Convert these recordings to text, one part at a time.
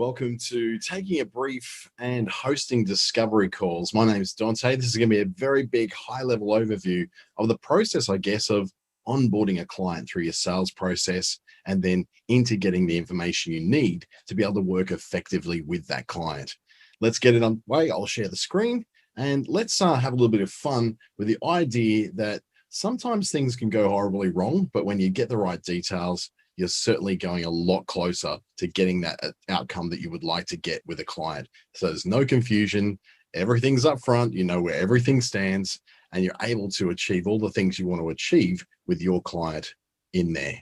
Welcome to Taking a Brief and Hosting Discovery Calls. My name is Dante. This is going to be a very big high-level overview of the process, I guess, of onboarding a client through your sales process and then into getting the information you need to be able to work effectively with that client. Let's get it underway. I'll share the screen and let's have a little bit of fun with the idea that sometimes things can go horribly wrong, but when you get the right details, you're certainly going a lot closer to getting that outcome that you would like to get with a client. So there's no confusion, everything's up front, you know where everything stands, and you're able to achieve all the things you want to achieve with your client in there.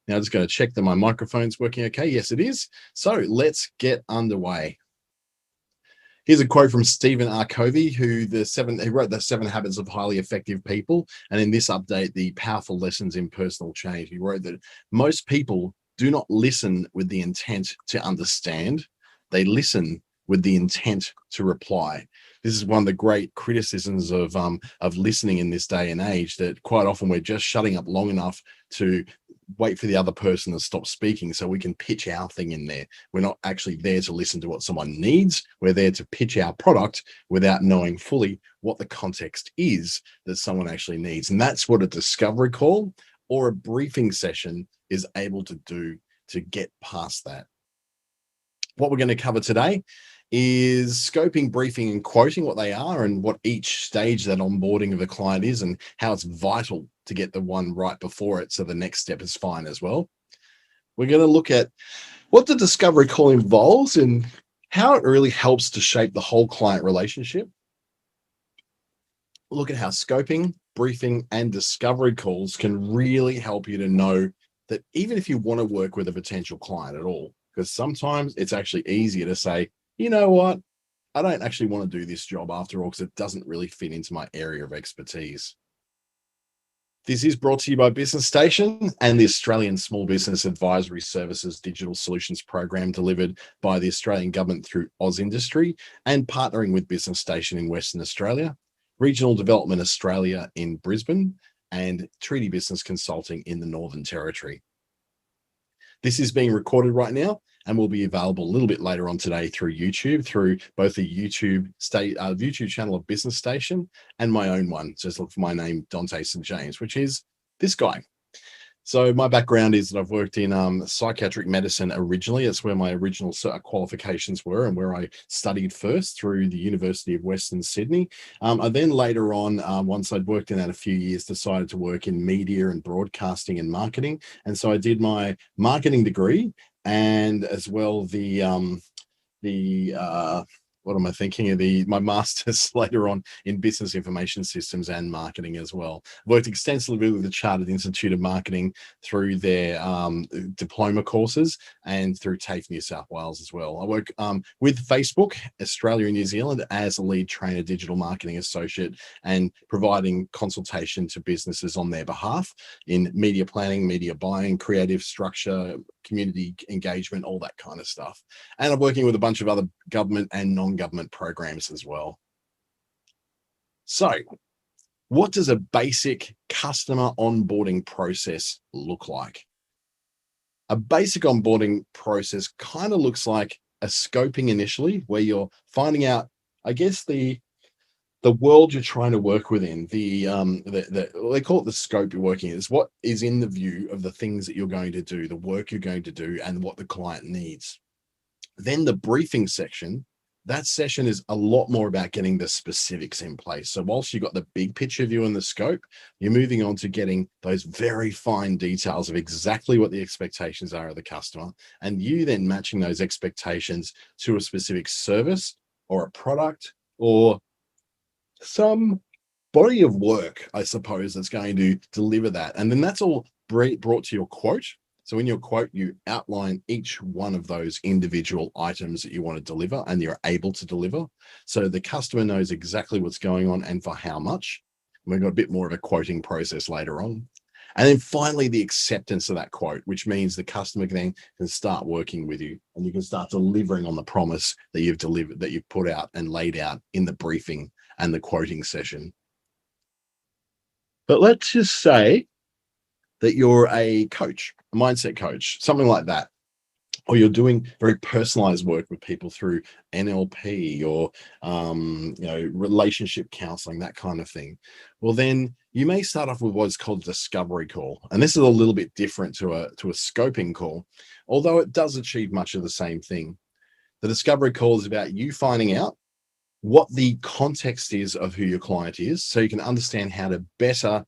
Now I'm just going to check that my microphone's working okay. Yes, it is. So let's get underway. Here's a quote from Stephen R. Covey, who wrote the 7 Habits of Highly Effective People. And in this update, the powerful lessons in personal change, he wrote that most people do not listen with the intent to understand. They listen with the intent to reply. This is one of the great criticisms of listening in this day and age, that quite often we're just shutting up long enough to wait for the other person to stop speaking so we can pitch our thing in there. We're not actually there to listen to what someone needs. We're there to pitch our product without knowing fully what the context is that someone actually needs. And that's what a discovery call or a briefing session is able to do to get past that. What we're going to cover today is scoping, briefing, and quoting, what they are and what each stage that onboarding of a client is and how it's vital to get the one right before it so the next step is fine as well. We're going to look at what the discovery call involves and how it really helps to shape the whole client relationship. Look at how scoping, briefing, and discovery calls can really help you to know that even if you want to work with a potential client at all, because sometimes it's actually easier to say, you know what, I don't actually want to do this job after all because it doesn't really fit into my area of expertise. This is brought to you by Business Station and the Australian Small Business Advisory Services Digital Solutions Program, delivered by the Australian Government through AusIndustry and partnering with Business Station in Western Australia, Regional Development Australia in Brisbane, and Treaty Business Consulting in the Northern Territory. This is being recorded right now and will be available a little bit later on today through YouTube, through both the YouTube channel of Business Station and my own one. Just look for my name, Dante St James, which is this guy. So my background is that I've worked in psychiatric medicine originally. That's where my original qualifications were and where I studied first through the University of Western Sydney. I then later on, once I'd worked in that a few years, decided to work in media and broadcasting and marketing. And so I did my marketing degree and as well what am I thinking of my master's later on in business information systems and marketing as well. Worked extensively with the Chartered Institute of Marketing through their diploma courses and through TAFE New South Wales as well. I work with Facebook Australia and New Zealand as a lead trainer digital marketing associate and providing consultation to businesses on their behalf in media planning, media buying, creative structure, community engagement, all that kind of stuff. And I'm working with a bunch of other government and non-government programs as well. So what does a basic customer onboarding process look like? A basic onboarding process kind of looks like a scoping initially, where you're finding out, I guess, the world you're trying to work within, they call it the scope you're working in, is what is in the view of the things that you're going to do, the work you're going to do, and what the client needs. Then the briefing section, that session is a lot more about getting the specifics in place. So whilst you've got the big picture view and the scope, you're moving on to getting those very fine details of exactly what the expectations are of the customer, and you then matching those expectations to a specific service or a product or some body of work, I suppose, that's going to deliver that. And then that's all brought to your quote. So in your quote, you outline each one of those individual items that you want to deliver and you're able to deliver. So the customer knows exactly what's going on and for how much. We've got a bit more of a quoting process later on. And then finally, the acceptance of that quote, which means the customer then can start working with you and you can start delivering on the promise that you've delivered, that you've put out and laid out in the briefing and the quoting session. But let's just say that you're a coach, a mindset coach, something like that. or you're doing very personalized work with people through NLP or relationship counseling, that kind of thing, well, then you may start off with what's called a discovery call. And this is a little bit different to a scoping call, although it does achieve much of the same thing. The discovery call is about you finding out what the context is of who your client is, so you can understand how to better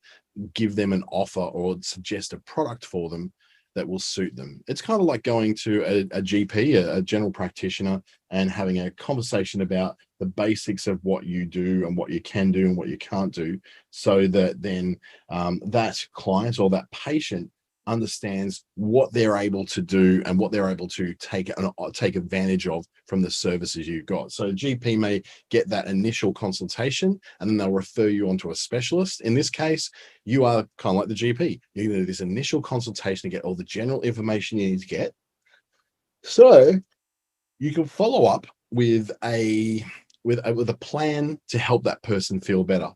give them an offer or suggest a product for them that will suit them. It's kind of like going to a GP, a general practitioner, and having a conversation about the basics of what you do and what you can do and what you can't do, so that then that client or that patient understands what they're able to do and what they're able to take advantage of from the services you've got. So GP may get that initial consultation and then they'll refer you onto a specialist. In this case, you are kind of like the GP. You're going to do this initial consultation to get all the general information you need to get, so you can follow up with a plan to help that person feel better.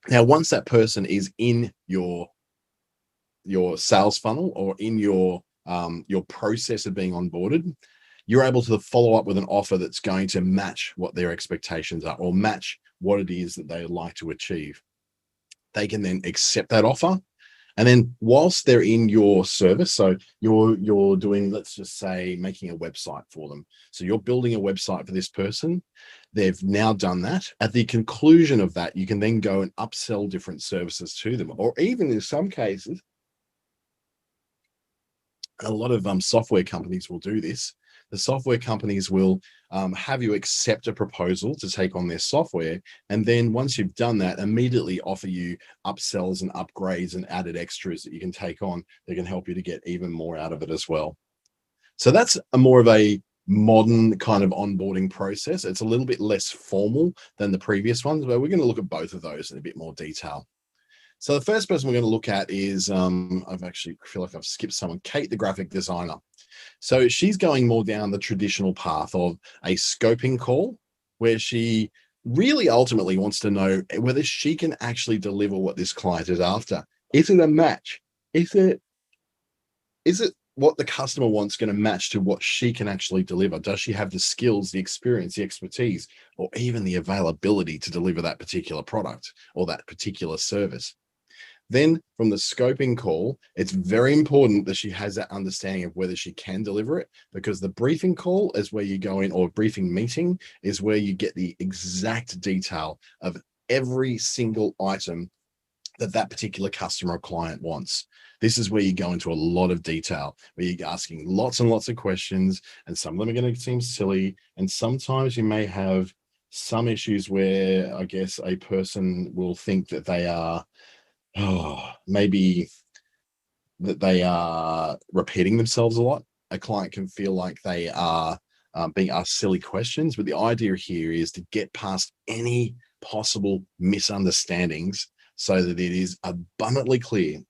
Now, once that person is in your sales funnel or in your process of being onboarded, you're able to follow up with an offer that's going to match what their expectations are or match what it is that they would like to achieve. They can then accept that offer. And then whilst they're in your service, so you're doing, let's just say, making a website for them. So you're building a website for this person. They've now done that. At the conclusion of that, you can then go and upsell different services to them, or even in some cases, a lot of software companies will do this. The software companies will have you accept a proposal to take on their software. And then once you've done that, immediately offer you upsells and upgrades and added extras that you can take on that can help you to get even more out of it as well. So that's more of a modern kind of onboarding process. It's a little bit less formal than the previous ones, but we're going to look at both of those in a bit more detail. So the first person we're going to look at is, I've actually feel like I've skipped someone, Kate, the graphic designer. So she's going more down the traditional path of a scoping call, where she really ultimately wants to know whether she can actually deliver what this client is after. Is it a match? Is it what the customer wants going to match to what she can actually deliver? Does she have the skills, the experience, the expertise, or even the availability to deliver that particular product or that particular service? Then from the scoping call, it's very important that she has that understanding of whether she can deliver it, because the briefing call is where you go in, or briefing meeting is where you get the exact detail of every single item that particular customer or client wants. This is where you go into a lot of detail, where you're asking lots and lots of questions, and some of them are going to seem silly. And sometimes you may have some issues where I guess a person will think that they are, maybe that they are repeating themselves a lot. A client can feel like they are being asked silly questions, but the idea here is to get past any possible misunderstandings so that it is abundantly clear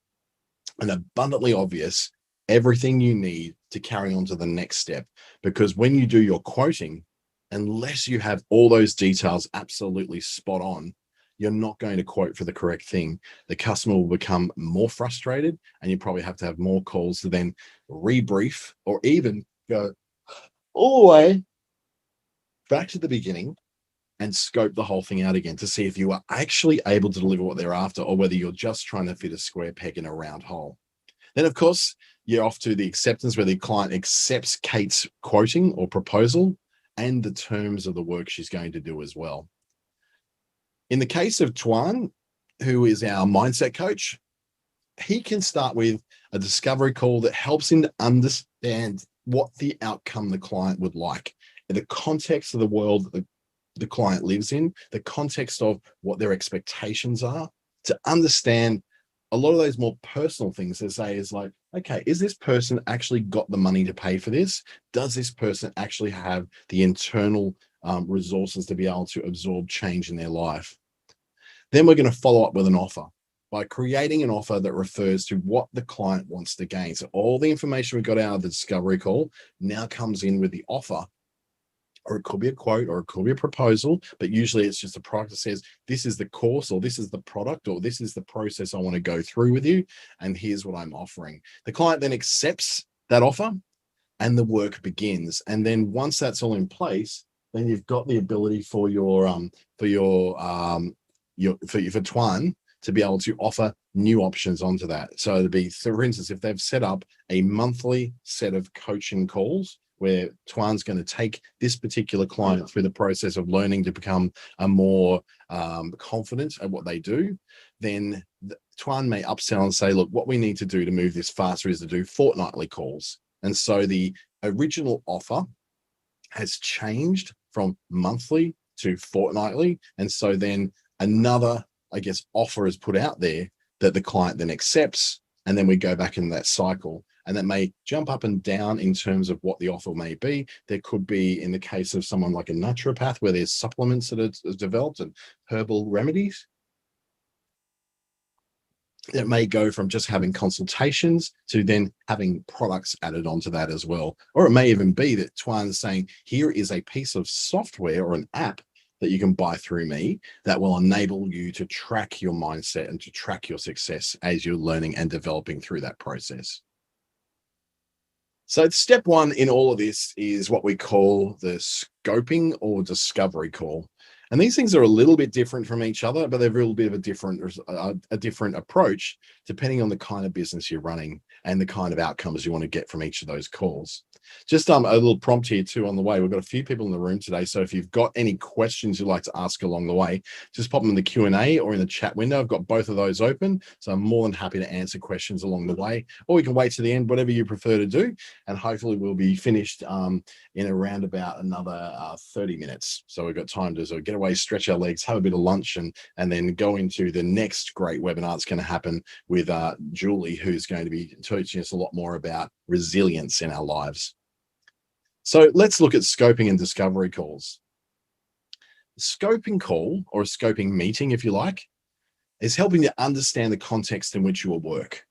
and abundantly obvious everything you need to carry on to the next step. Because when you do your quoting, unless you have all those details absolutely spot on, you're not going to quote for the correct thing. The customer will become more frustrated, and you probably have to have more calls to then rebrief, or even go all the way back to the beginning and scope the whole thing out again to see if you are actually able to deliver what they're after, or whether you're just trying to fit a square peg in a round hole. Then, of course, you're off to the acceptance, where the client accepts Kate's quoting or proposal and the terms of the work she's going to do as well. In the case of Tuan, who is our mindset coach, he can start with a discovery call that helps him to understand what the outcome the client would like, in the context of the world that the client lives in, the context of what their expectations are, to understand a lot of those more personal things. To say is like, okay, is this person actually got the money to pay for this? Does this person actually have the internal resources to be able to absorb change in their life? Then we're going to follow up with an offer by creating an offer that refers to what the client wants to gain. So all the information we got out of the discovery call now comes in with the offer, or it could be a quote, or it could be a proposal, but usually it's just a product that says, this is the course, or this is the product, or this is the process I want to go through with you, and here's what I'm offering. The client then accepts that offer, and the work begins. And then once that's all in place, then you've got the ability for for Twan to be able to offer new options onto that. So it'd be, so for instance, if they've set up a monthly set of coaching calls where Twan's going to take this particular client through the process of learning to become a more confident at what they do, then Twan may upsell and say, look, what we need to do to move this faster is to do fortnightly calls. And so the original offer has changed from monthly to fortnightly. And so then another, I guess, offer is put out there that the client then accepts. And then we go back in that cycle. And that may jump up and down in terms of what the offer may be. There could be, in the case of someone like a naturopath, where there's supplements that are developed and herbal remedies. It may go from just having consultations to then having products added onto that as well. Or it may even be that Twan's saying, here is a piece of software or an app that you can buy through me that will enable you to track your mindset and to track your success as you're learning and developing through that process. So step one in all of this is what we call the scoping or discovery call. And these things are a little bit different from each other, but they're a little bit of a different approach depending on the kind of business you're running and the kind of outcomes you want to get from each of those calls. Just a little prompt here too on the way. We've got a few people in the room today, so if you've got any questions you'd like to ask along the way, just pop them in the Q&A or in the chat window. I've got both of those open, so I'm more than happy to answer questions along the way, or we can wait to the end, whatever you prefer to do, and hopefully we'll be finished in around about another 30 minutes. So we've got time to sort of get away, stretch our legs, have a bit of lunch, and then go into the next great webinar that's going to happen with Julie, who's going to be teaching us a lot more about resilience in our lives. So let's look at scoping and discovery calls. Scoping call, or a scoping meeting, if you like, is helping to understand the context in which you will work.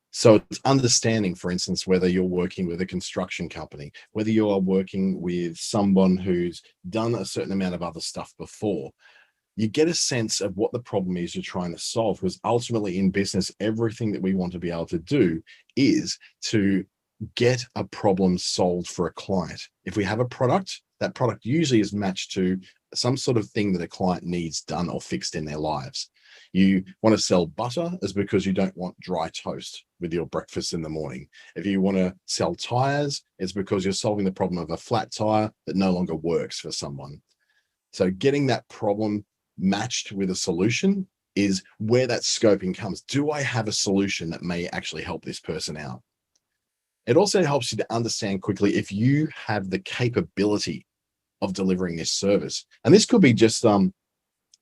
So it's understanding, for instance, whether you're working with a construction company, whether you are working with someone who's done a certain amount of other stuff before. You get a sense of what the problem is you're trying to solve, because ultimately in business, everything that we want to be able to do is to get a problem solved for a client. If we have a product, that product usually is matched to some sort of thing that a client needs done or fixed in their lives. You want to sell butter is because you don't want dry toast with your breakfast in the morning. If you want to sell tires, it's because you're solving the problem of a flat tire that no longer works for someone. So getting that problem matched with a solution is where that scoping comes. Do I have a solution that may actually help this person out? It also helps you to understand quickly if you have the capability of delivering this service. And this could be just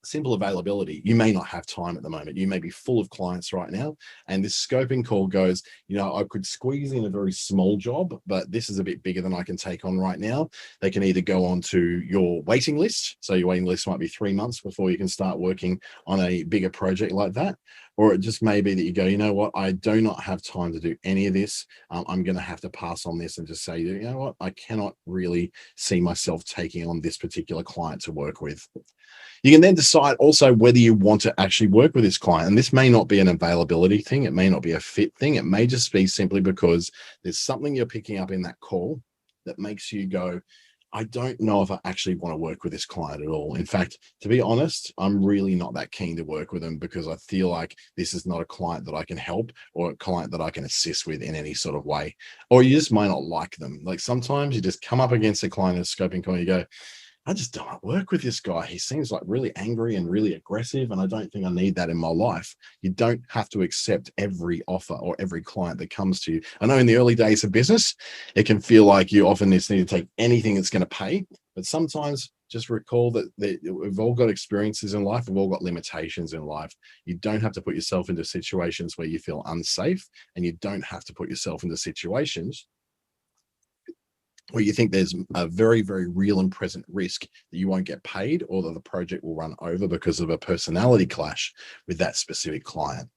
simple availability. You may not have time at the moment. You may be full of clients right now. And this scoping call goes, you know, I could squeeze in a very small job, but this is a bit bigger than I can take on right now. They can either go on to your waiting list. So your waiting list might be 3 months before you can start working on a bigger project like that. Or it just may be that you go, you know what, I do not have time to do any of this. I'm going to have to pass on this and just say, you know what, I cannot really see myself taking on this particular client to work with. You can then decide also whether you want to actually work with this client. And this may not be an availability thing. It may not be a fit thing. It may just be simply because there's something you're picking up in that call that makes you go, I don't know if I actually want to work with this client at all. In fact, to be honest, I'm really not that keen to work with them because I feel like this is not a client that I can help or a client that I can assist with in any sort of way. Or you just might not like them. Like sometimes you just come up against a client in a scoping call and you go, I just don't work with this guy. He seems like really angry and really aggressive, and I don't think I need that in my life. You don't have to accept every offer or every client that comes to you. I know in the early days of business, it can feel like you often just need to take anything that's going to pay, but sometimes just recall that we've all got experiences in life. We've all got limitations in life. You don't have to put yourself into situations where you feel unsafe, and you don't have to put yourself into situations where you think there's a very, very real and present risk that you won't get paid or that the project will run over because of a personality clash with that specific client.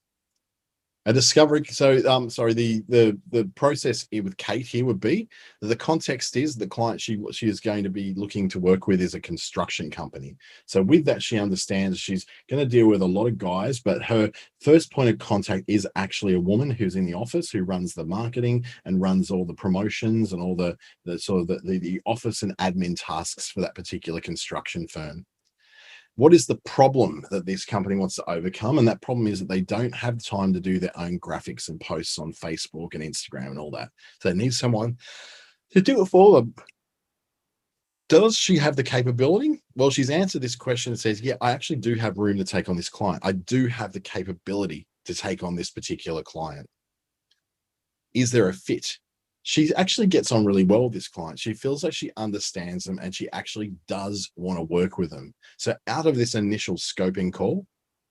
A discovery. So, sorry. The process here with Kate here would be the context is the client she is going to be looking to work with is a construction company. So with that, she understands she's going to deal with a lot of guys, but her first point of contact is actually a woman who's in the office who runs the marketing and runs all the promotions and all the sort of the office and admin tasks for that particular construction firm. What is the problem that this company wants to overcome? And that problem is that they don't have time to do their own graphics and posts on Facebook and Instagram and all that. So they need someone to do it for them. Does she have the capability? Well, she's answered this question and says, yeah, I actually do have room to take on this client. I do have the capability to take on this particular client. Is there a fit? She actually gets on really well with this client. She feels like she understands them and she actually does want to work with them. So out of this initial scoping call,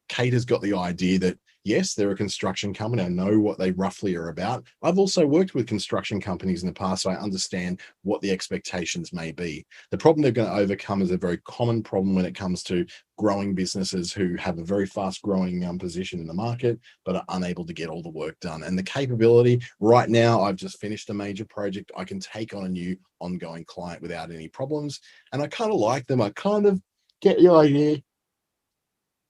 Kate has got the idea that yes, they're a construction company. I know what they roughly are about. I've also worked with construction companies in the past, so I understand what the expectations may be. The problem they're going to overcome is a very common problem when it comes to growing businesses who have a very fast growing position in the market, but are unable to get all the work done. And the capability right now, I've just finished a major project. I can take on a new ongoing client without any problems. And I kind of like them. I kind of get the idea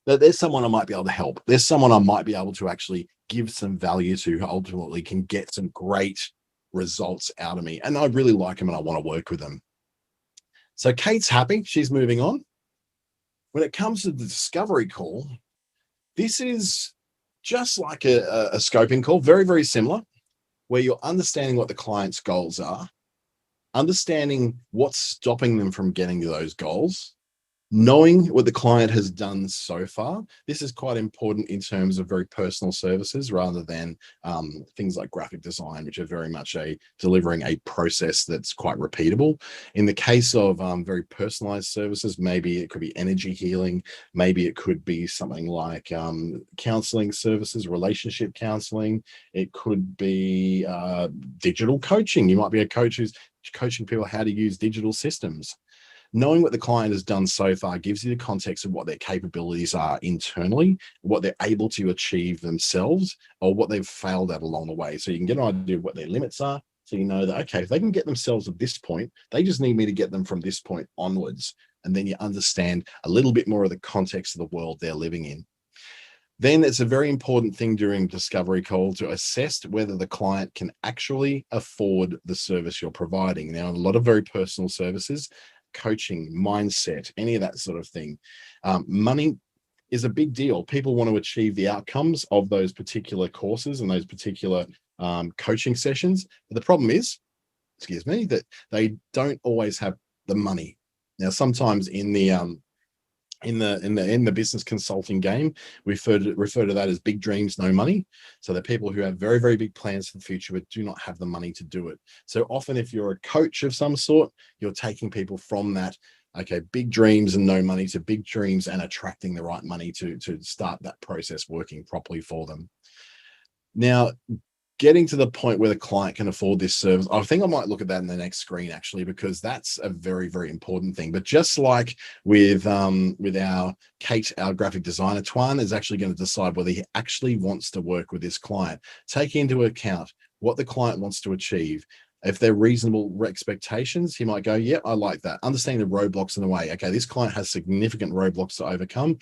that there's someone I might be able to help. There's someone I might be able to actually give some value to who ultimately can get some great results out of me. And I really like them and I want to work with them. So Kate's happy. She's moving on. When it comes to the discovery call, this is just like a scoping call, very, very similar, where you're understanding what the client's goals are, understanding what's stopping them from getting to those goals, knowing what the client has done so far. This is quite important in terms of very personal services rather than things like graphic design, which are very much delivering a process that's quite repeatable. In the case of very personalized services, maybe it could be energy healing, maybe it could be something like counseling services, relationship counseling. It could be digital coaching. You might be a coach who's coaching people how to use digital systems. Knowing what the client has done so far gives you the context of what their capabilities are internally, what they're able to achieve themselves, or what they've failed at along the way. So you can get an idea of what their limits are. So you know that, okay, if they can get themselves at this point, they just need me to get them from this point onwards. And then you understand a little bit more of the context of the world they're living in. Then it's a very important thing during discovery call to assess whether the client can actually afford the service you're providing. Now, a lot of very personal services, coaching, mindset, any of that sort of thing. Money is a big deal. People want to achieve the outcomes of those particular courses and those particular coaching sessions. But the problem is, excuse me, that they don't always have the money. Now, sometimes in the business consulting game, we refer to that as big dreams, no money. So the people who have very, very big plans for the future but do not have the money to do it. So often if you're a coach of some sort, you're taking people from that, okay, big dreams and no money to big dreams and attracting the right money to start that process working properly for them. Now, getting to the point where the client can afford this service, I think I might look at that in the next screen actually, because that's a very, very important thing. But just like with our Kate, our graphic designer, Tuan is actually going to decide whether he actually wants to work with this client, take into account what the client wants to achieve. If they're reasonable expectations, he might go, yeah, I like that. Understanding the roadblocks in the way. Okay, this client has significant roadblocks to overcome.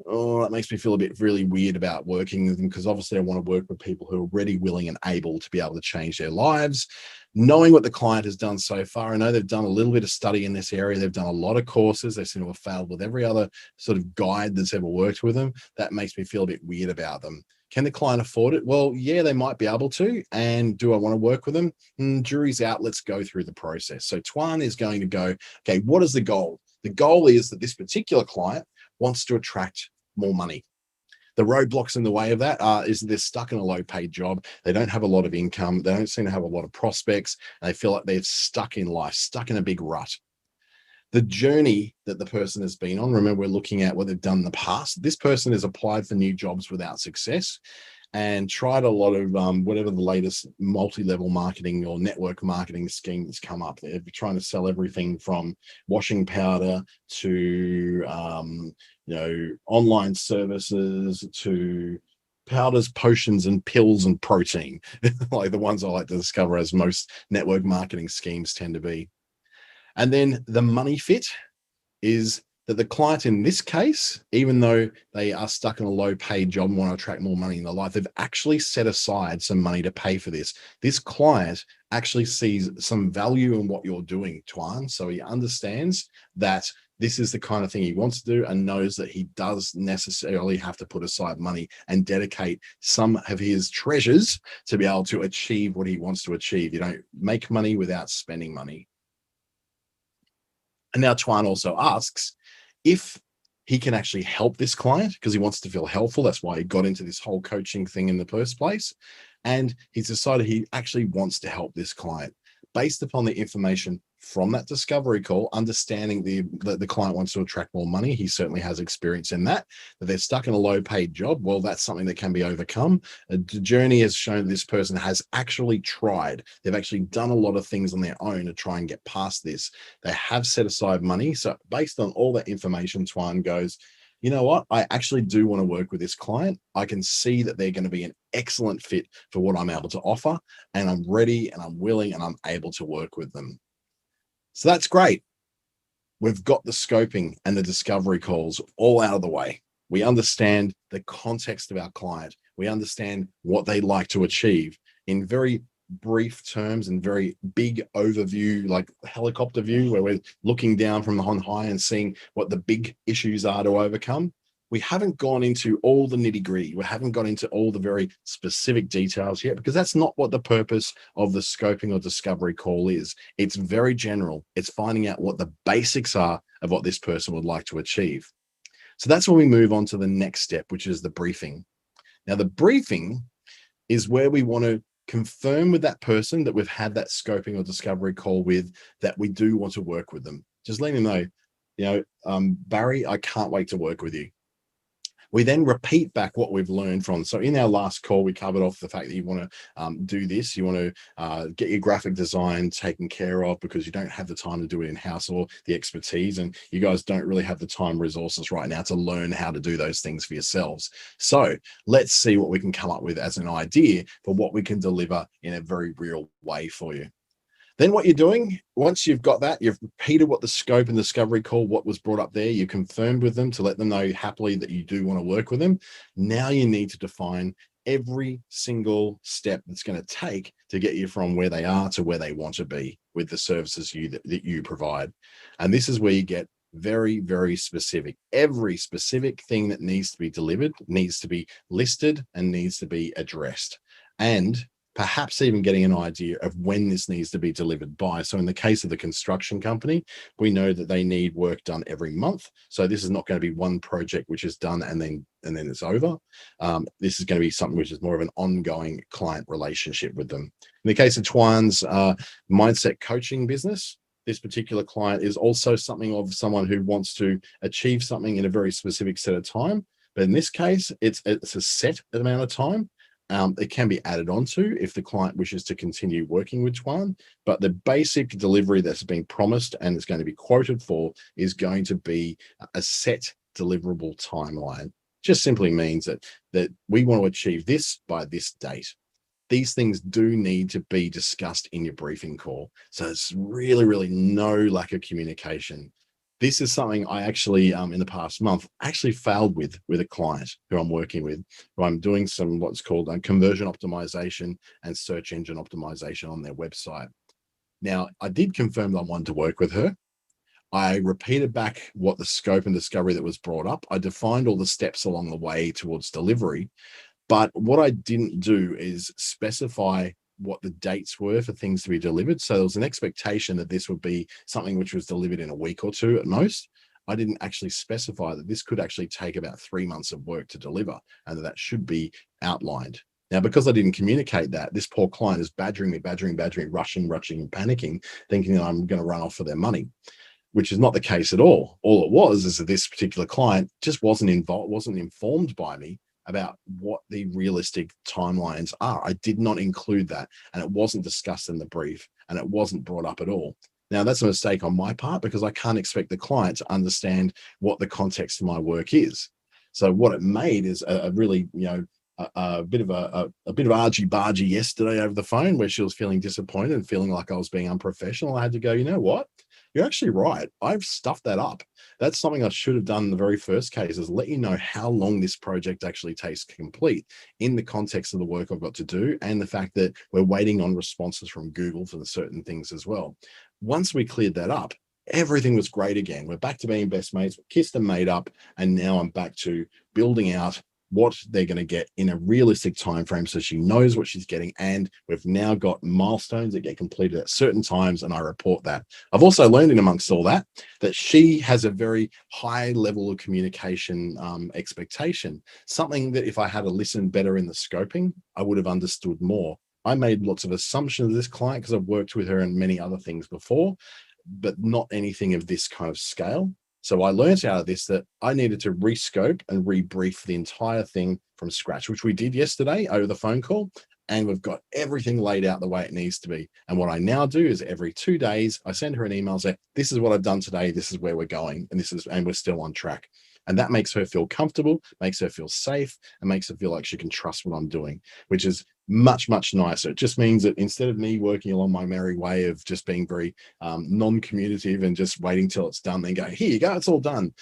Oh, that makes me feel a bit really weird about working with them, because obviously I want to work with people who are ready, willing, and able to be able to change their lives. Knowing what the client has done so far, I know they've done a little bit of study in this area. They've done a lot of courses. They seem to have failed with every other sort of guide that's ever worked with them. That makes me feel a bit weird about them. Can the client afford it? Well, yeah, they might be able to. And do I want to work with them? Jury's out. Let's go through the process. So Tuan is going to go, okay, what is the goal? The goal is that this particular client wants to attract more money. The roadblocks in the way of that is they're stuck in a low paid job. They don't have a lot of income. They don't seem to have a lot of prospects. And they feel like they're stuck in life, stuck in a big rut. The journey that the person has been on, remember, we're looking at what they've done in the past. This person has applied for new jobs without success and tried a lot of whatever the latest multi-level marketing or network marketing scheme that's come up. They're trying to sell everything from washing powder to online services to powders, potions, and pills and protein, like the ones I like to discover, as most network marketing schemes tend to be. And then the money fit is that the client in this case, even though they are stuck in a low paid job and want to attract more money in their life, they've actually set aside some money to pay for this. This client actually sees some value in what you're doing, Tuan. So he understands that this is the kind of thing he wants to do and knows that he does necessarily have to put aside money and dedicate some of his treasures to be able to achieve what he wants to achieve. You don't make money without spending money. And now Tuan also asks if he can actually help this client because he wants to feel helpful. That's why he got into this whole coaching thing in the first place. And he's decided he actually wants to help this client based upon the information from that discovery call, understanding the client wants to attract more money. He certainly has experience in that they're stuck in a low paid job. Well, that's something that can be overcome. The journey has shown this person has actually tried. They've actually done a lot of things on their own to try and get past this. They have set aside money. So based on all that information, Tuan goes, you know what? I actually do want to work with this client. I can see that they're going to be an excellent fit for what I'm able to offer. And I'm ready and I'm willing and I'm able to work with them. So that's great. We've got the scoping and the discovery calls all out of the way. We understand the context of our client. We understand what they like to achieve in very brief terms and very big overview, like helicopter view, where we're looking down from on high and seeing what the big issues are to overcome. We haven't gone into all the nitty gritty. We haven't gone into all the very specific details yet, because that's not what the purpose of the scoping or discovery call is. It's very general. It's finding out what the basics are of what this person would like to achieve. So that's when we move on to the next step, which is the briefing. Now, the briefing is where we want to confirm with that person that we've had that scoping or discovery call with, that we do want to work with them. Just letting them know, Barry, I can't wait to work with you. We then repeat back what we've learned from. So in our last call, we covered off the fact that you want to do this. You want to get your graphic design taken care of because you don't have the time to do it in-house or the expertise. And you guys don't really have the time resources right now to learn how to do those things for yourselves. So let's see what we can come up with as an idea for what we can deliver in a very real way for you. Then what you're doing, once you've got that, you've repeated what the scope and discovery call, what was brought up there, you confirmed with them to let them know happily that you do want to work with them. Now you need to define every single step that's going to take to get you from where they are to where they want to be with the services that you provide. And this is where you get very, very specific. Every specific thing that needs to be delivered needs to be listed and needs to be addressed. And perhaps even getting an idea of when this needs to be delivered by. So in the case of the construction company, we know that they need work done every month. So this is not going to be one project which is done and then it's over. This is going to be something which is more of an ongoing client relationship with them. In the case of Tuan's mindset coaching business, this particular client is also something of someone who wants to achieve something in a very specific set of time. But in this case, it's a set amount of time. It can be added on to if the client wishes to continue working with Tuan, but the basic delivery that's been promised and is going to be quoted for is going to be a set deliverable timeline. Just simply means that we want to achieve this by this date. These things do need to be discussed in your briefing call. So it's really, really no lack of communication. This is something I actually, in the past month, actually failed with a client who I'm working with, who I'm doing some what's called conversion optimization and search engine optimization on their website. Now, I did confirm that I wanted to work with her. I repeated back what the scope and discovery that was brought up. I defined all the steps along the way towards delivery. But what I didn't do is specify what the dates were for things to be delivered. So there was an expectation that this would be something which was delivered in a week or two at most. I didn't actually specify that this could actually take about 3 months of work to deliver and that should be outlined. Now, because I didn't communicate that, this poor client is badgering me, rushing, and panicking, thinking that I'm going to run off for their money, which is not the case at all. All it was is that this particular client just wasn't informed by me about what the realistic timelines are. I did not include that, and it wasn't discussed in the brief, and it wasn't brought up at all. Now, that's a mistake on my part because I can't expect the client to understand what the context of my work is. So what it made is a really, a bit of a bit of argy-bargy yesterday over the phone where she was feeling disappointed and feeling like I was being unprofessional. I had to go, you know what? You're actually right. I've stuffed that up. That's something I should have done in the very first case, is let you know how long this project actually takes to complete in the context of the work I've got to do and the fact that we're waiting on responses from Google for certain things as well. Once we cleared that up, everything was great again. We're back to being best mates, kissed and made up, and now I'm back to building out what they're going to get in a realistic time frame so she knows what she's getting. And we've now got milestones that get completed at certain times, and I report that. I've also learned in amongst all that she has a very high level of communication expectation, something that if I had to listen better in the scoping, I would have understood more. I made lots of assumptions of this client because I've worked with her in many other things before, but not anything of this kind of scale. So I learned out of this that I needed to rescope and rebrief the entire thing from scratch, which we did yesterday over the phone call. And we've got everything laid out the way it needs to be. And what I now do is every 2 days, I send her an email, say, this is what I've done today. This is where we're going. And we're still on track. And that makes her feel comfortable, makes her feel safe, and makes her feel like she can trust what I'm doing, which is much, much nicer. It just means that instead of me working along my merry way of just being very non-communicative and just waiting till it's done, then go, here you go, it's all done.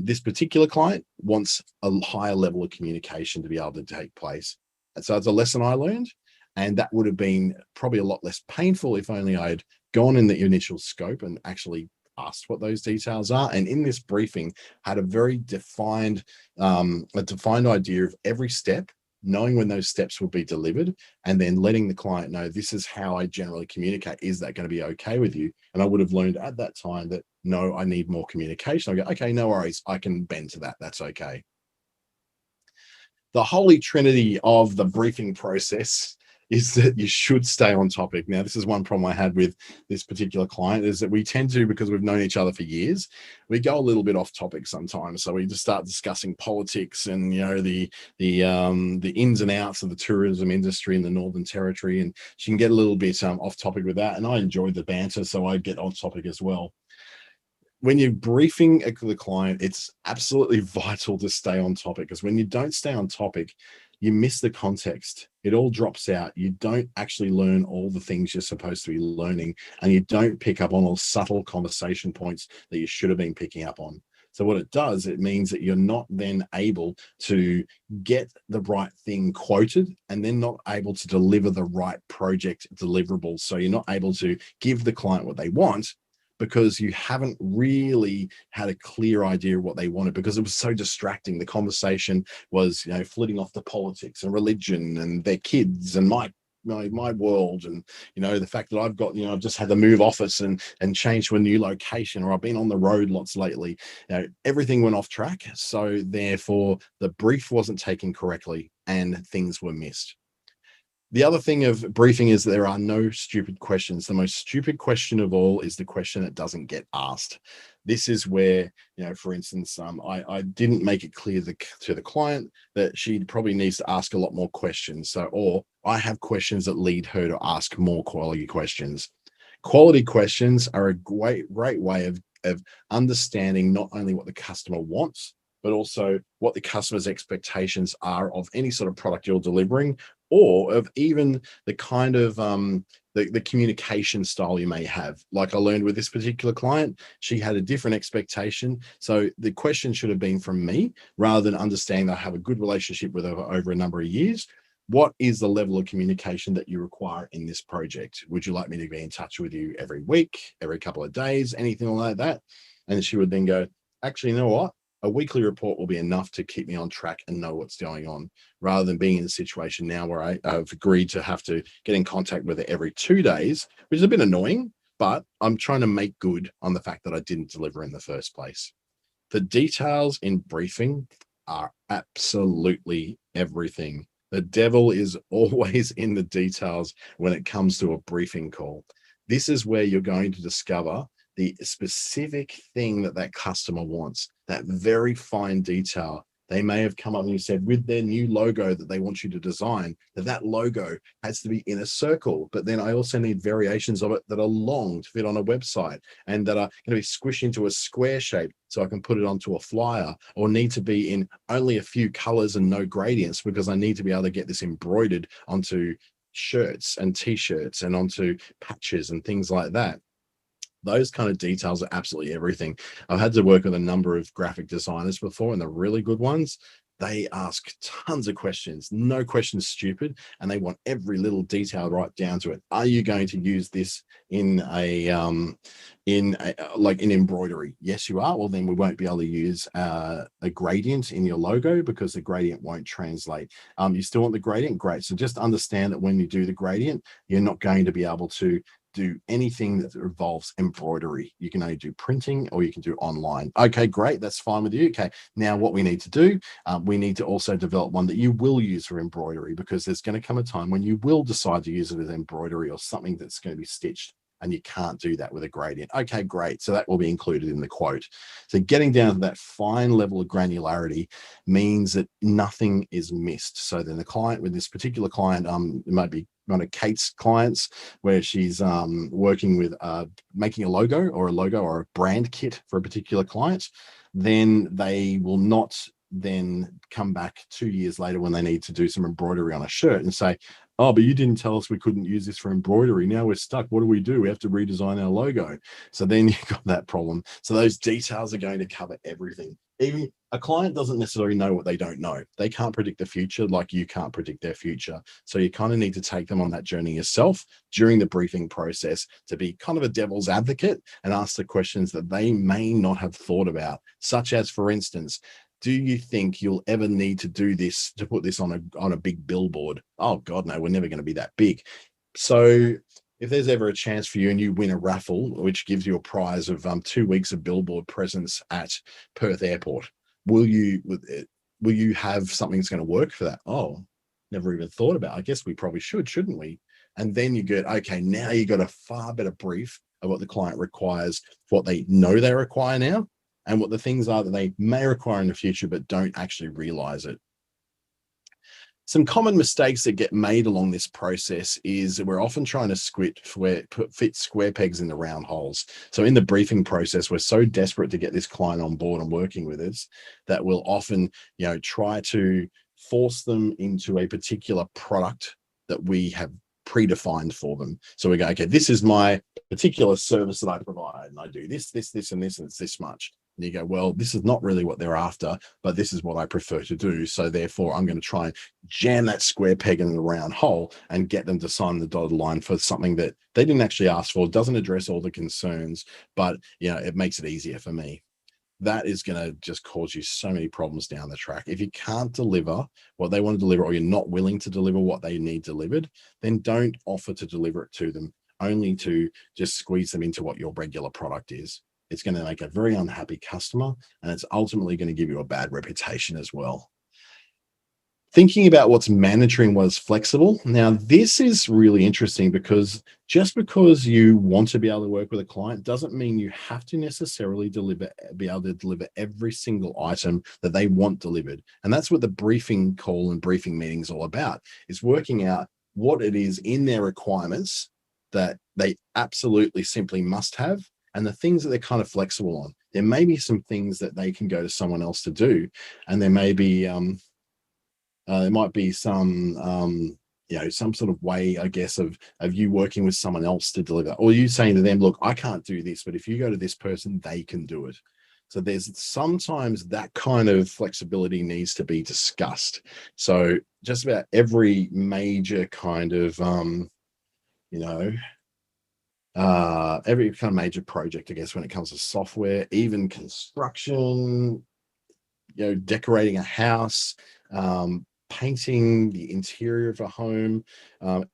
This particular client wants a higher level of communication to be able to take place. And so it's a lesson I learned. And that would have been probably a lot less painful if only I had gone in the initial scope and actually asked what those details are. And in this briefing, had a very defined idea of every step, knowing when those steps will be delivered, and then letting the client know this is how I generally communicate. Is that going to be okay with you? And I would have learned at that time that no, I need more communication. I go, okay, no worries. I can bend to that. That's okay. The holy trinity of the briefing process is that you should stay on topic. Now, this is one problem I had with this particular client, is that we tend to, because we've known each other for years, we go a little bit off topic sometimes. So we just start discussing politics and, the ins and outs of the tourism industry in the Northern Territory, and she can get a little bit off topic with that. And I enjoy the banter, so I get on topic as well. When you're briefing the client, it's absolutely vital to stay on topic, because when you don't stay on topic, you miss the context. It all drops out. You don't actually learn all the things you're supposed to be learning, and you don't pick up on all subtle conversation points that you should have been picking up on. So what it does, it means that you're not then able to get the right thing quoted, and then not able to deliver the right project deliverables. So you're not able to give the client what they want, because you haven't really had a clear idea of what they wanted, because it was so distracting. The conversation was, flitting off to politics and religion and their kids and my world, and the fact that I've got, I've just had to move office and change to a new location, or I've been on the road lots lately. Everything went off track, so therefore the brief wasn't taken correctly and things were missed. The other thing of briefing is there are no stupid questions. The most stupid question of all is the question that doesn't get asked. This is where, for instance, I didn't make it clear to the client that she probably needs to ask a lot more questions. Or I have questions that lead her to ask more quality questions. Quality questions are a great way of understanding not only what the customer wants, but also what the customer's expectations are of any sort of product you're delivering, or of even the kind of the communication style you may have. Like I learned with this particular client, she had a different expectation. So the question should have been from me, rather than understanding that I have a good relationship with her over a number of years. What is the level of communication that you require in this project? Would you like me to be in touch with you every week, every couple of days, anything like that? And she would then go, actually, you know what? A weekly report will be enough to keep me on track and know what's going on, rather than being in a situation now where I've agreed to have to get in contact with her every 2 days, which is a bit annoying, but I'm trying to make good on the fact that I didn't deliver in the first place. The details in briefing are absolutely everything. The devil is always in the details when it comes to a briefing call. This is where you're going to discover the specific thing that customer wants, that very fine detail They may have come up and you said with their new logo that they want you to design, that logo has to be in a circle, but then I also need variations of it that are long to fit on a website and that are going to be squished into a square shape so I can put it onto a flyer, or need to be in only a few colors and no gradients because I need to be able to get this embroidered onto shirts and t-shirts and onto patches and things like that. Those kind of details are absolutely everything. I've had to work with a number of graphic designers before, and the really good ones, they ask tons of questions, no questions stupid, and they want every little detail right down to it. Are you going to use this in like in embroidery? Yes, you are. Well, then we won't be able to use a gradient in your logo because the gradient won't translate. You still want the gradient? Great. So just understand that when you do the gradient, you're not going to be able to do anything that involves embroidery. You can only do printing or you can do online. Okay, great. That's fine with you. Okay. Now what we need to do, we need to also develop one that you will use for embroidery, because there's going to come a time when you will decide to use it as embroidery or something that's going to be stitched, and you can't do that with a gradient. Okay, great. So that will be included in the quote. So getting down to that fine level of granularity means that nothing is missed. So then the client, with this particular client, it might be one of Kate's clients where she's working with making a logo or a brand kit for a particular client, then they will not then come back 2 years later when they need to do some embroidery on a shirt and say, oh, but you didn't tell us we couldn't use this for embroidery. Now we're stuck. What do? We have to redesign our logo. So then you've got that problem. So those details are going to cover everything. Even a client doesn't necessarily know what they don't know. They can't predict the future like you can't predict their future. So you kind of need to take them on that journey yourself during the briefing process to be kind of a devil's advocate and ask the questions that they may not have thought about, such as, for instance, do you think you'll ever need to do this, to put this on a big billboard? Oh God, no, we're never going to be that big. So if there's ever a chance for you and you win a raffle, which gives you a prize of 2 weeks of billboard presence at Perth Airport, will you have something that's going to work for that? Oh, never even thought about. I guess we probably should, shouldn't we? And then you get, okay, now you got a far better brief of what the client requires, what they know they require now, and what the things are that they may require in the future but don't actually realize it. Some common mistakes that get made along this process is we're often trying to fit square pegs in the round holes. So in the briefing process, we're so desperate to get this client on board and working with us that we'll often, try to force them into a particular product that we have predefined for them. So we go, okay, this is my particular service that I provide, and I do this, and this, and it's this much. And you go, well, this is not really what they're after, but this is what I prefer to do. So therefore, I'm going to try and jam that square peg in the round hole and get them to sign the dotted line for something that they didn't actually ask for. It doesn't address all the concerns, but it makes it easier for me. That is going to just cause you so many problems down the track. If you can't deliver what they want to deliver, or you're not willing to deliver what they need delivered, then don't offer to deliver it to them, only to just squeeze them into what your regular product is. It's going to make a very unhappy customer, and it's ultimately going to give you a bad reputation as well. Thinking about what's mandatory and what's flexible. Now, this is really interesting because just because you want to be able to work with a client doesn't mean you have to necessarily be able to deliver every single item that they want delivered. And that's what the briefing call and briefing meeting is all about, is working out what it is in their requirements that they absolutely simply must have, and the things that they're kind of flexible on. There may be some things that they can go to someone else to do, and there may be there might be some some sort of way, I guess, of you working with someone else to deliver, or you saying to them, look, I can't do this, but if you go to this person, they can do it. So there's sometimes that kind of flexibility needs to be discussed. So just about every major kind of every kind of major project, I guess, when it comes to software, even construction, decorating a house, painting the interior of a home,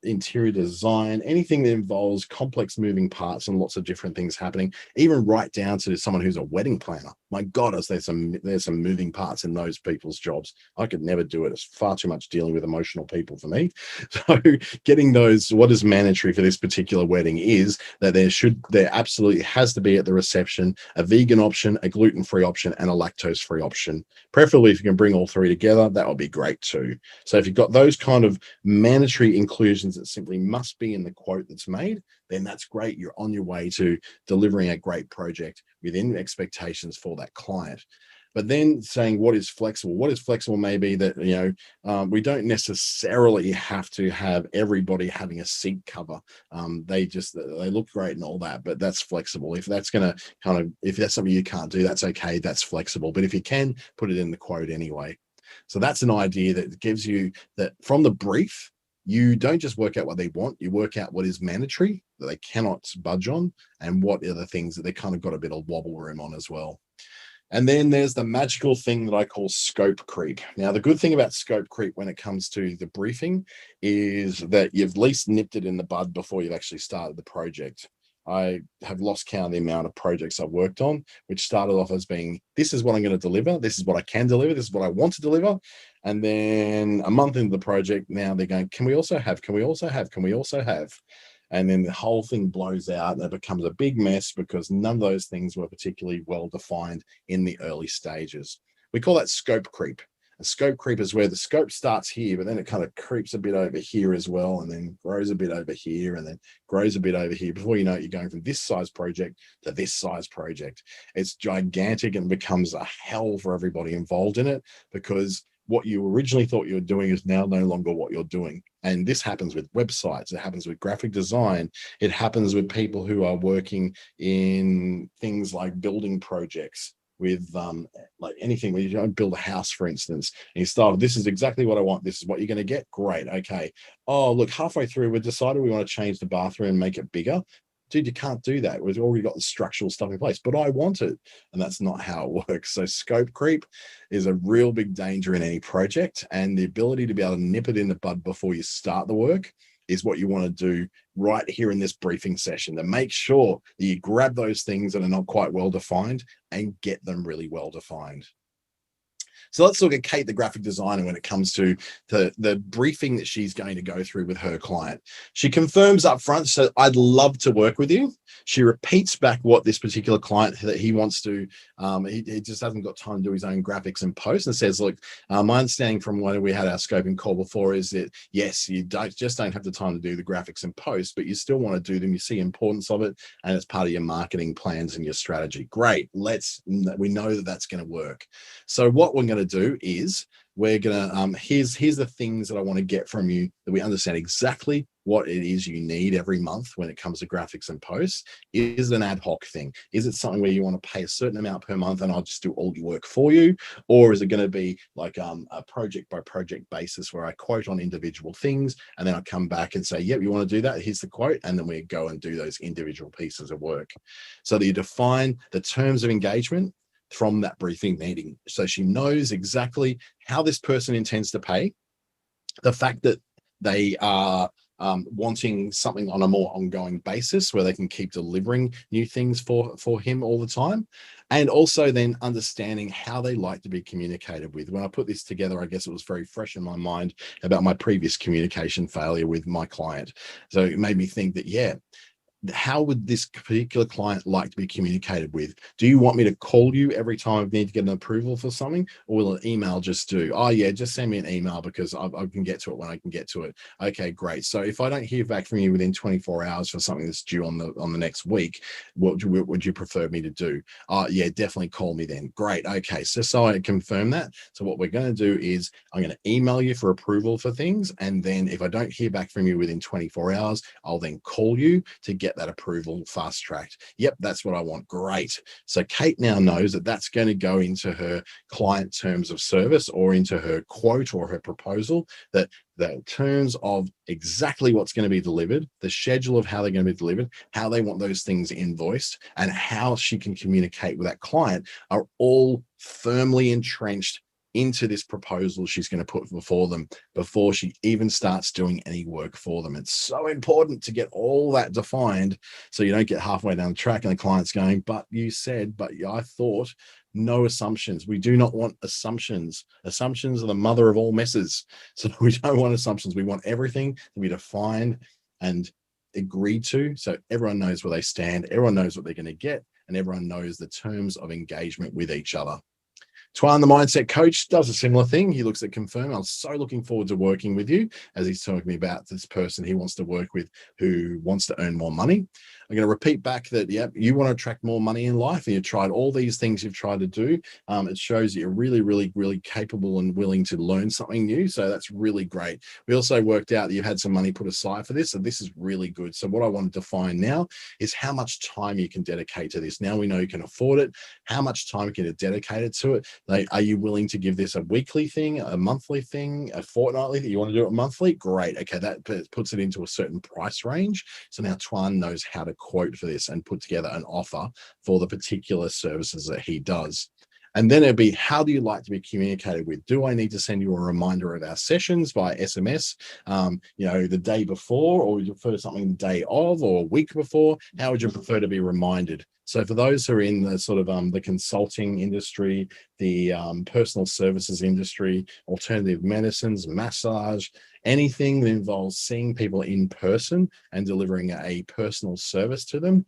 interior design, anything that involves complex moving parts and lots of different things happening, even right down to someone who's a wedding planner. My God, there's some moving parts in those people's jobs. I could never do it. It's far too much dealing with emotional people for me. So getting those, what is mandatory for this particular wedding is that there absolutely has to be at the reception a vegan option, a gluten-free option, and a lactose-free option. Preferably, if you can bring all three together, that would be great too. So if you've got those kind of mandatory inclusions that simply must be in the quote that's made, then that's great. You're on your way to delivering a great project within expectations for that client. But then saying what is flexible may be that, we don't necessarily have to have everybody having a seat cover. They look great and all that, but that's flexible. If that's something you can't do, that's okay. That's flexible. But if you can, put it in the quote anyway. So that's an idea that gives you that from the brief. You don't just work out what they want, you work out what is mandatory that they cannot budge on, and what are the things that they kind of got a bit of wobble room on as well. And then there's the magical thing that I call scope creep. Now, the good thing about scope creep when it comes to the briefing is that you've at least nipped it in the bud before you've actually started the project. I have lost count of the amount of projects I've worked on, which started off as being, this is what I'm going to deliver. This is what I can deliver. This is what I want to deliver. And then a month into the project, now they're going, can we also have? And then the whole thing blows out and it becomes a big mess because none of those things were particularly well defined in the early stages. We call that scope creep. A scope creep is where the scope starts here, but then it kind of creeps a bit over here as well, and then grows a bit over here, and then grows a bit over here. Before you know it, you're going from this size project to this size project. It's gigantic and becomes a hell for everybody involved in it, because what you originally thought you were doing is now no longer what you're doing. And this happens with websites. It happens with graphic design. It happens with people who are working in things like building projects, with like anything where you don't build a house, for instance, and you start, this is exactly what I want. This is what you're going to get. Great. Okay. Oh, look, halfway through, we decided we want to change the bathroom and make it bigger. Dude, you can't do that. We've already got the structural stuff in place, but I want it. And that's not how it works. So scope creep is a real big danger in any project, and the ability to be able to nip it in the bud before you start the work is what you want to do right here in this briefing session, to make sure that you grab those things that are not quite well defined and get them really well defined. So let's look at Kate, the graphic designer, when it comes to the briefing that she's going to go through with her client. She confirms up front, so I'd love to work with you. She repeats back what this particular client that he wants to, he just hasn't got time to do his own graphics and post, and says, look, my understanding from when we had our scoping call before is that, yes, you don't have the time to do the graphics and post, but you still want to do them. You see importance of it, and it's part of your marketing plans and your strategy. Great. We know that that's going to work. So what we're going to do is we're going to, here's the things that I want to get from you, that we understand exactly what it is you need every month when it comes to graphics and posts. Is it an ad hoc thing? Is it something where you want to pay a certain amount per month and I'll just do all your work for you? Or is it going to be like a project by project basis where I quote on individual things and then I come back and say, yep, you want to do that? Here's the quote. And then we go and do those individual pieces of work. So that you define the terms of engagement from that briefing meeting, so she knows exactly how this person intends to pay, the fact that they are wanting something on a more ongoing basis where they can keep delivering new things for him all the time, and also then understanding how they like to be communicated with. When I put this together, I guess it was very fresh in my mind about my previous communication failure with my client. So it made me think that, yeah, how would this particular client like to be communicated with? Do you want me to call you every time I need to get an approval for something, or will an email just do? Oh yeah, just send me an email because I can get to it when I can get to it. Okay, great. So if I don't hear back from you within 24 hours for something that's due on the next week, what would you prefer me to do? Yeah, definitely call me then. Great. Okay, so I confirm that. So what we're going to do is I'm going to email you for approval for things, and then if I don't hear back from you within 24 hours, I'll then call you to get that approval fast tracked. Yep, that's what I want. Great. So Kate now knows that that's going to go into her client terms of service, or into her quote or her proposal, that the terms of exactly what's going to be delivered, the schedule of how they're going to be delivered, how they want those things invoiced, and how she can communicate with that client are all firmly entrenched into this proposal she's going to put before them before she even starts doing any work for them. It's so important to get all that defined so you don't get halfway down the track and the client's going, but you said, but I thought. No assumptions. We do not want assumptions. Assumptions are the mother of all messes. So we don't want assumptions. We want everything to be defined and agreed to, so everyone knows where they stand, everyone knows what they're going to get, and everyone knows the terms of engagement with each other. Twan, the mindset coach, does a similar thing. He looks at confirm. I'm so looking forward to working with you, as he's talking to me about this person he wants to work with who wants to earn more money. I'm going to repeat back that, yeah, you want to attract more money in life and you've tried all these things you've tried to do. It shows that you're really, really, really capable and willing to learn something new. So that's really great. We also worked out that you had some money put aside for this. So this is really good. So what I wanted to find now is how much time you can dedicate to this. Now we know you can afford it. How much time can you dedicate it to it? Like, are you willing to give this a weekly thing, a monthly thing, a fortnightly thing? You want to do it monthly? Great. Okay, that puts it into a certain price range. So now Twan knows how to quote for this and put together an offer for the particular services that he does. And then it'd be, how do you like to be communicated with? Do I need to send you a reminder of our sessions via SMS, the day before, or would you prefer something the day of or a week before? How would you prefer to be reminded? So for those who are in the sort of the consulting industry, the personal services industry, alternative medicines, massage, anything that involves seeing people in person and delivering a personal service to them,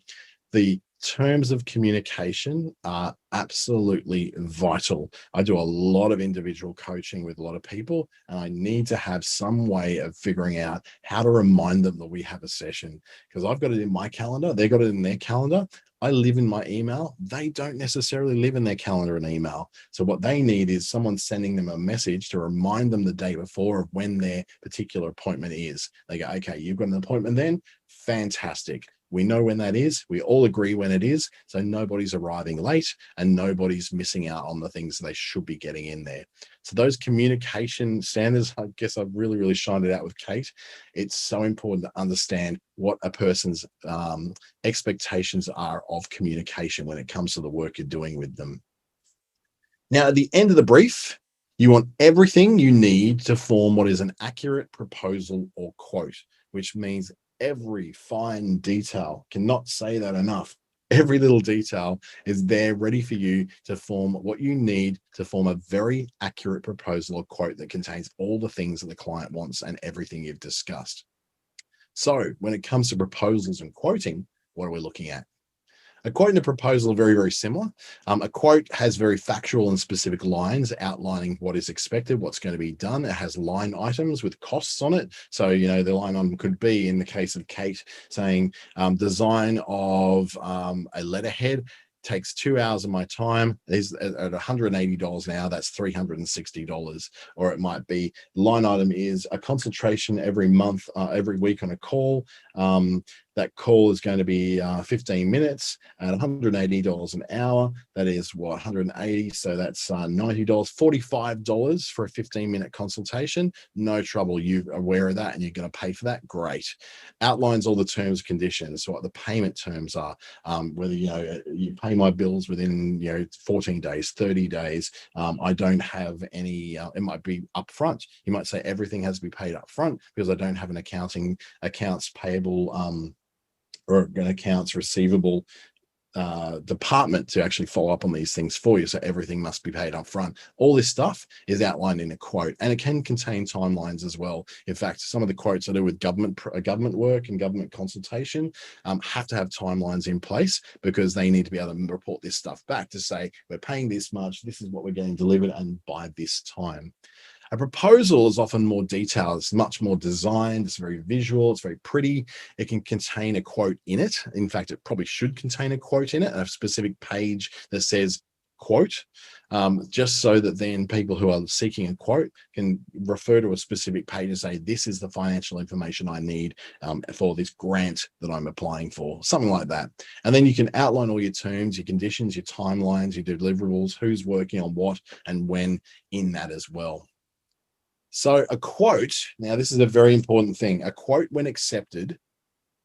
the terms of communication are absolutely vital. I do a lot of individual coaching with a lot of people, and I need to have some way of figuring out how to remind them that we have a session, because I've got it in my calendar, they've got it in their calendar. I live in my email. They don't necessarily live in their calendar and email. So what they need is someone sending them a message to remind them the day before of when their particular appointment is. They go, okay, you've got an appointment then? Fantastic. We know when that is. We all agree when it is. So nobody's arriving late and nobody's missing out on the things they should be getting in there. So those communication standards, I guess I've really, really shined it out with Kate. It's so important to understand what a person's expectations are of communication when it comes to the work you're doing with them. Now, at the end of the brief, you want everything you need to form what is an accurate proposal or quote, which means every fine detail, cannot say that enough. Every little detail is there ready for you to form what you need to form a very accurate proposal or quote that contains all the things that the client wants and everything you've discussed. So when it comes to proposals and quoting, what are we looking at? A quote and a proposal are very, very similar. A quote has very factual and specific lines outlining what is expected, what's going to be done. It has line items with costs on it. So, the line item could be, in the case of Kate, saying design of a letterhead takes 2 hours of my time, is at $180 an hour, that's $360. Or it might be, line item is a concentration every month, every week on a call. That call is going to be 15 minutes at $180 an hour. That is what, 180. So that's $90, $45 for a 15-minute consultation. No trouble. You're aware of that and you're going to pay for that. Great. Outlines all the terms and conditions, what the payment terms are, whether, you pay my bills within, 14 days, 30 days. I don't have any, it might be upfront. You might say everything has to be paid up front because I don't have an accounts payable, or an accounts receivable department to actually follow up on these things for you. So everything must be paid up front. All this stuff is outlined in a quote, and it can contain timelines as well. In fact, some of the quotes I do with government work and government consultation have to have timelines in place because they need to be able to report this stuff back to say, we're paying this much, this is what we're getting delivered, and by this time. A proposal is often more detailed. It's much more designed. It's very visual. It's very pretty. It can contain a quote in it. In fact, it probably should contain a quote in it, a specific page that says quote, just so that then people who are seeking a quote can refer to a specific page and say, this is the financial information I need for this grant that I'm applying for, something like that. And then you can outline all your terms, your conditions, your timelines, your deliverables, who's working on what and when in that as well. So a quote, now this is a very important thing. A quote, when accepted,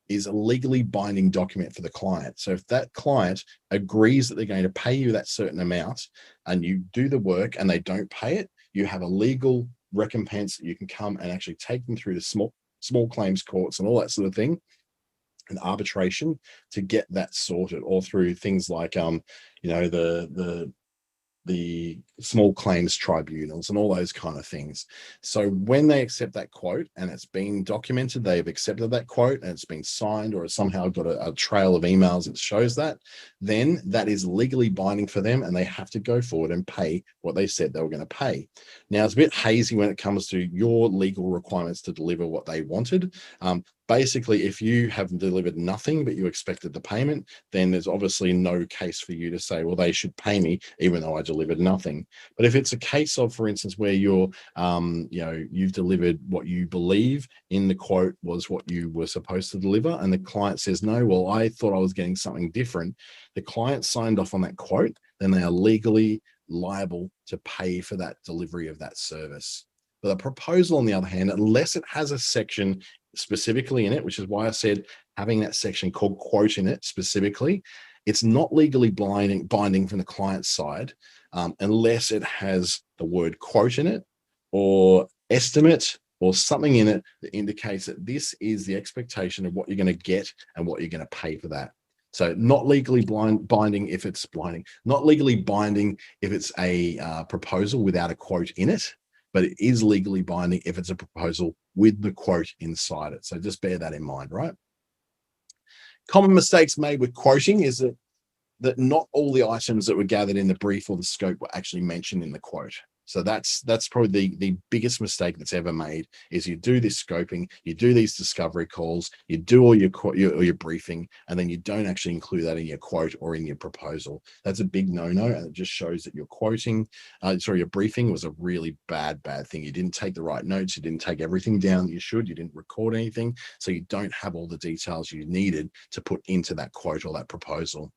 is a legally binding document for the client. So if that client agrees that they're going to pay you that certain amount and you do the work and they don't pay it, you have a legal recompense that you can come and actually take them through the small claims courts and all that sort of thing and arbitration to get that sorted, or through things like the small claims tribunals and all those kind of things. So when they accept that quote and it's been documented, they've accepted that quote and it's been signed, or somehow got a trail of emails that shows that, then that is legally binding for them and they have to go forward and pay what they said they were going to pay. Now, it's a bit hazy when it comes to your legal requirements to deliver what they wanted. Basically, if you have delivered nothing but you expected the payment, then there's obviously no case for you to say, well, they should pay me even though I delivered nothing. But if it's a case of, for instance, where you've delivered what you believe in the quote was what you were supposed to deliver, and the client says, no, well, I thought I was getting something different. The client signed off on that quote, then they are legally liable to pay for that delivery of that service. But a proposal, on the other hand, unless it has a section specifically in it, which is why I said having that section called quote in it specifically, it's not legally binding from the client side unless it has the word quote in it or estimate or something in it that indicates that this is the expectation of what you're going to get and what you're going to pay for that. So not legally binding if it's not legally binding if it's a proposal without a quote in it, but it is legally binding if it's a proposal with the quote inside it. So just bear that in mind, right? Common mistakes made with quoting is that not all the items that were gathered in the brief or the scope were actually mentioned in the quote. So that's probably the biggest mistake that's ever made, is you do this scoping, you do these discovery calls, you do all your briefing, and then you don't actually include that in your quote or in your proposal. That's a big no-no, and it just shows that your your briefing was a really bad thing. You didn't take the right notes, you didn't take everything down that you should, you didn't record anything, so you don't have all the details you needed to put into that quote or that proposal.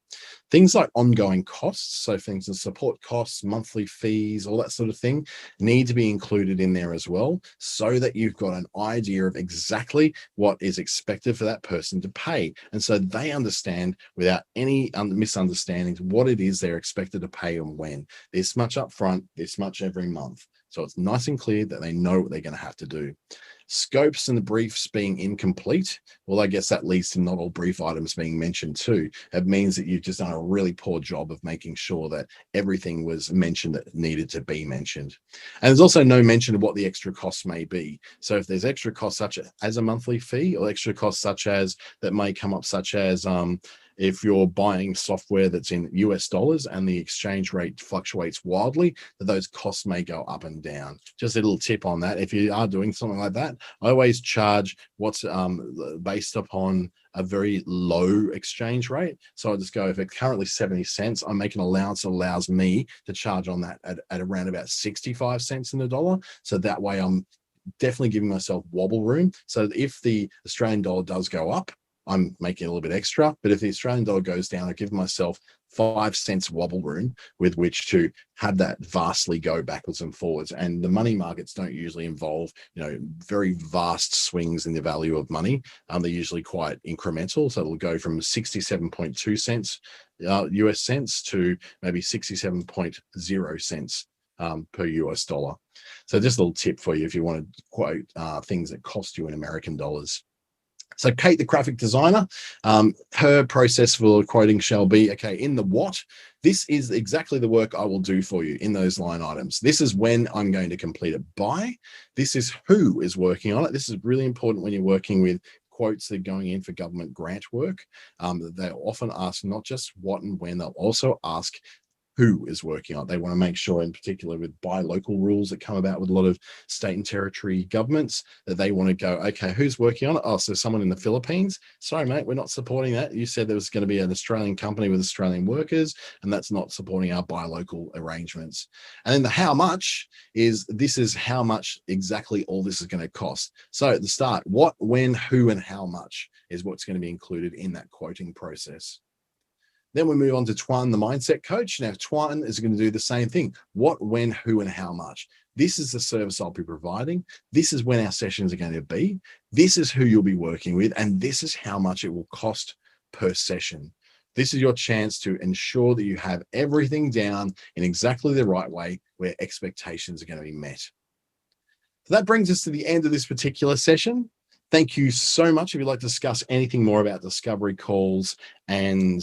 Things like ongoing costs, so things like support costs, monthly fees, all that sort of thing, need to be included in there as well, so that you've got an idea of exactly what is expected for that person to pay. And so they understand without any misunderstandings what it is they're expected to pay and when. This much upfront, this much every month. So it's nice and clear that they know what they're going to have to do. Scopes and the briefs being incomplete, well, I guess that leads to not all brief items being mentioned too. It means that you've just done a really poor job of making sure that everything was mentioned that needed to be mentioned. And there's also no mention of what the extra costs may be. So if there's extra costs such as a monthly fee, or extra costs such as that may come up, such as if you're buying software that's in US dollars and the exchange rate fluctuates wildly, that those costs may go up and down. Just a little tip on that. If you are doing something like that, I always charge what's based upon a very low exchange rate. So I just go, if it's currently 70 cents, I make an allowance that allows me to charge on that at around about 65 cents in the dollar. So that way I'm definitely giving myself wobble room. So if the Australian dollar does go up, I'm making a little bit extra. But if the Australian dollar goes down, I give myself 5 cents wobble room with which to have that vastly go backwards and forwards. And the money markets don't usually involve, very vast swings in the value of money. They're usually quite incremental. So it'll go from 67.2 cents US cents to maybe 67.0 cents per US dollar. So just a little tip for you if you want to quote things that cost you in American dollars. So Kate, the graphic designer, her process for quoting shall be, okay, in the what, this is exactly the work I will do for you in those line items. This is when I'm going to complete it by. This is who is working on it. This is really important when you're working with quotes that are going in for government grant work. They'll often ask not just what and when, they'll also ask who is working on it. They want to make sure, in particular with buy local rules that come about with a lot of state and territory governments, that they want to go, okay, who's working on it? Oh, so someone in the Philippines? Sorry, mate, we're not supporting that. You said there was going to be an Australian company with Australian workers, and that's not supporting our buy local arrangements. And then the how much this is how much exactly all this is going to cost. So at the start, what, when, who, and how much is what's going to be included in that quoting process. Then we move on to Tuan, the mindset coach. Now, Tuan is going to do the same thing. What, when, who, and how much. This is the service I'll be providing. This is when our sessions are going to be. This is who you'll be working with. And this is how much it will cost per session. This is your chance to ensure that you have everything down in exactly the right way where expectations are going to be met. So that brings us to the end of this particular session. Thank you so much. If you'd like to discuss anything more about discovery calls and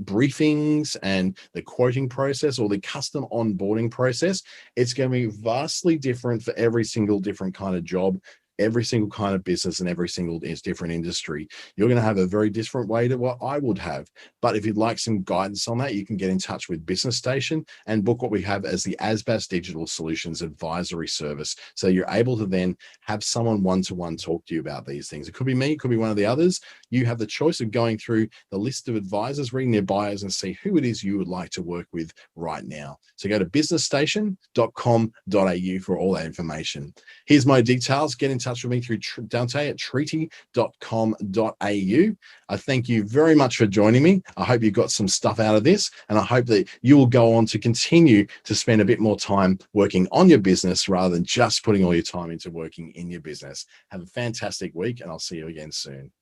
briefings and the quoting process or the custom onboarding process, it's going to be vastly different for every single different kind of job, every single kind of business, and every single different industry. You're going to have a very different way to what I would have. But if you'd like some guidance on that, you can get in touch with Business Station and book what we have as the ASBAS Digital Solutions Advisory Service. So you're able to then have someone one-to-one talk to you about these things. It could be me, it could be one of the others. You have the choice of going through the list of advisors, reading their bios, and see who it is you would like to work with right now. So go to businessstation.com.au for all that information. Here's my details. Get in touch with me through Dante at treaty.com.au. I thank you very much for joining me. I hope you got some stuff out of this, and I hope that you will go on to continue to spend a bit more time working on your business rather than just putting all your time into working in your business. Have a fantastic week, and I'll see you again soon.